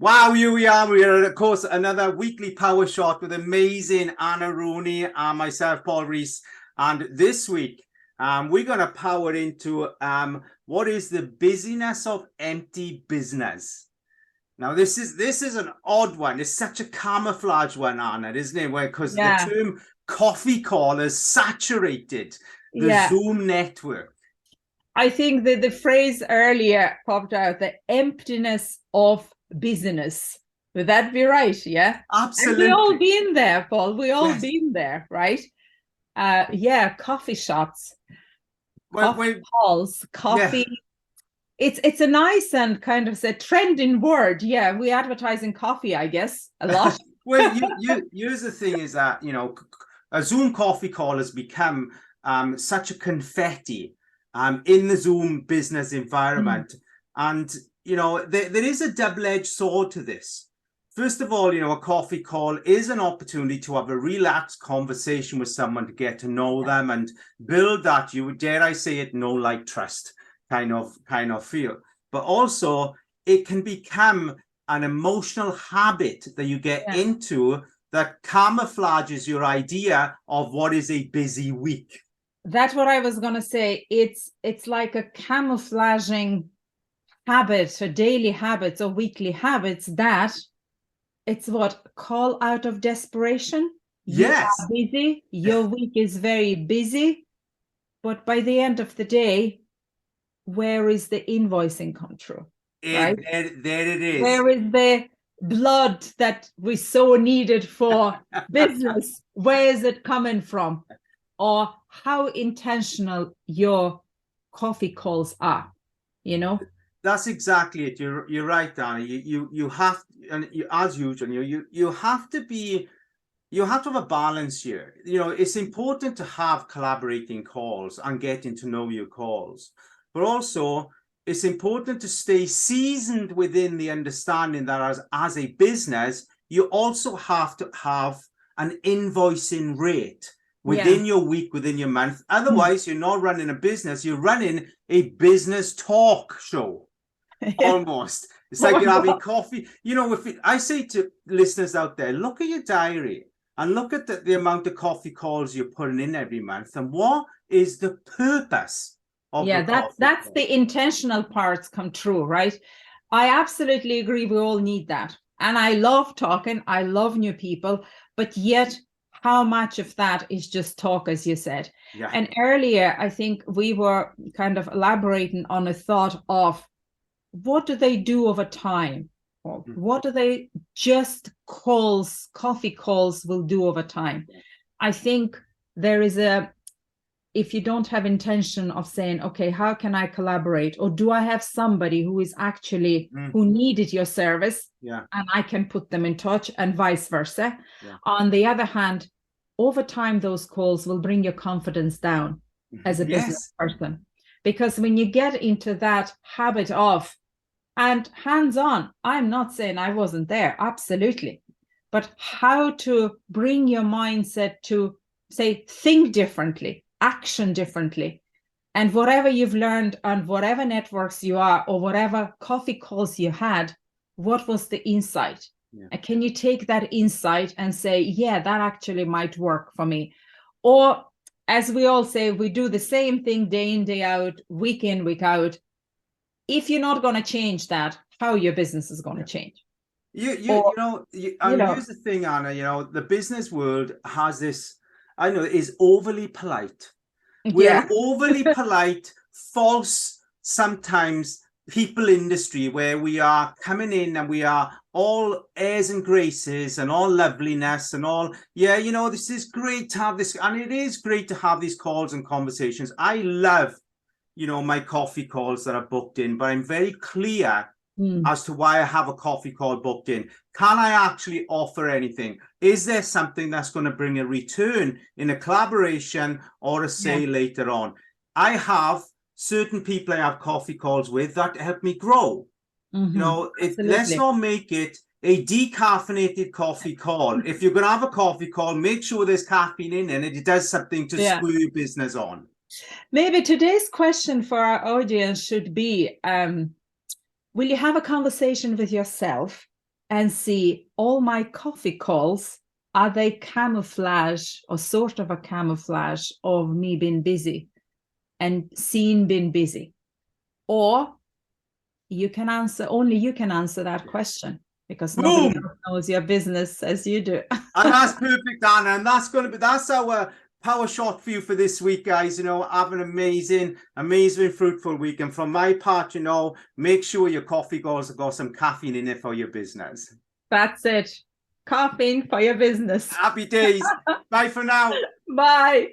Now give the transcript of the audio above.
Wow, here we are. We are, of course, another weekly power shot with amazing Anna Rooney and myself, Paul Rees. And this week, we're going to power into what is the busyness of empty business. Now, this is an odd one. It's such a camouflage one, Anna, isn't it? Because the Yeah, term coffee call has saturated the yeah. Zoom network. I think that the phrase earlier popped out, the emptiness of business. Would that be right? Yeah. And we all Absolutely. been there, Paul. We all Yes. been there, right? Yeah, coffee shops, Well, coffee well, halls, yeah. coffee. It's a nice and kind of a trending word. Yeah, we advertise in coffee, I guess, a lot. Well, here's the thing is that, a Zoom coffee call has become such a confetti in the Zoom business Mm. environment. And, there is a double-edged sword to this. First of all, a coffee call is an opportunity to have a relaxed conversation with someone to get to know them and build that, dare I say it, know, like, trust kind of feel. But also, it can become an emotional habit that you get Yeah. into that camouflages your idea of what is a busy week. That's what I was gonna say. It's like a camouflaging habits or daily habits or weekly habits that it's what call out of desperation. You are Yes, busy, your week is very busy, but by the end of the day, where is the invoicing come through, right? there it is. Where is the blood that we so needed for business? Where is it coming from? Or how intentional your coffee calls are, you know? That's exactly it. You're right, Danny. You have, and as usual, you have to be, you have to have a balance here. It's important to have collaborating calls and getting to know your calls, but also it's important to stay seasoned within the understanding that as a business, you also have to have an invoicing rate Yeah. within your week, within your month. Hmm. Otherwise, you're not running a business, you're running a business talk show. Yeah. Almost. It's Oh like my you're having God. coffee. I say to listeners out there, look at your diary and look at the amount of coffee calls you're putting in every month and what is the purpose of the Yeah, that coffee that's call. the intentional parts come true, right? I absolutely agree. We all need that. And I love talking. I love new people, but yet how much of that is just talk, as you said. Yeah. And earlier, I think we were kind of elaborating on a thought of what do they do over time? Or what do they just calls, coffee calls will do over time? I think there is a if you don't have intention of saying, okay, how can I collaborate? Or do I have somebody who is actually Mm. who needed your service Yeah. and I can put them in touch and vice versa. Yeah. On the other hand, over time, those calls will bring your confidence down as a business Yes. person. Because when you get into that habit of, and hands on, I'm not saying I wasn't there, absolutely. But how to bring your mindset to say, think differently, action differently. And whatever you've learned on whatever networks you are or whatever coffee calls you had, what was the insight? Yeah. And can you take that insight and say, yeah, that actually might work for me? Or as we all say, we do the same thing day in, day out, week in, week out. If you're not going to change that, how your business is going to Yeah. change? You Or, know, you and know, here's the thing, Anna, the business world has this, I know, is overly polite. We're an yeah, overly polite, false, sometimes people industry where we are coming in and we are all airs and graces and all loveliness and all, yeah, this is great to have this. And it is great to have these calls and conversations. I love, my coffee calls that are booked in, but I'm very clear mm, as to why I have a coffee call booked in. Can I actually offer anything? Is there something that's going to bring a return in a collaboration or a yeah, sale later on? I have certain people I have coffee calls with that help me grow. Let's absolutely. not make it a decaffeinated coffee call. If you're going to have a coffee call, make sure there's caffeine in it and it does something to Yeah. spur your business on. Maybe today's question for our audience should be will you have a conversation with yourself? and see all my coffee calls, are they camouflage or sort of a camouflage of me being busy and seeing being busy? Or you can answer, only you can answer that question, because nobody Boom! else knows your business as you do. And that's perfect, Anna. And that's our power shot for you for this week, guys. You know, have an amazing, fruitful week. And from my part, you know, make sure your coffee goals have got some caffeine in it for your business. That's it. Caffeine for your business. Happy days. Bye for now. Bye.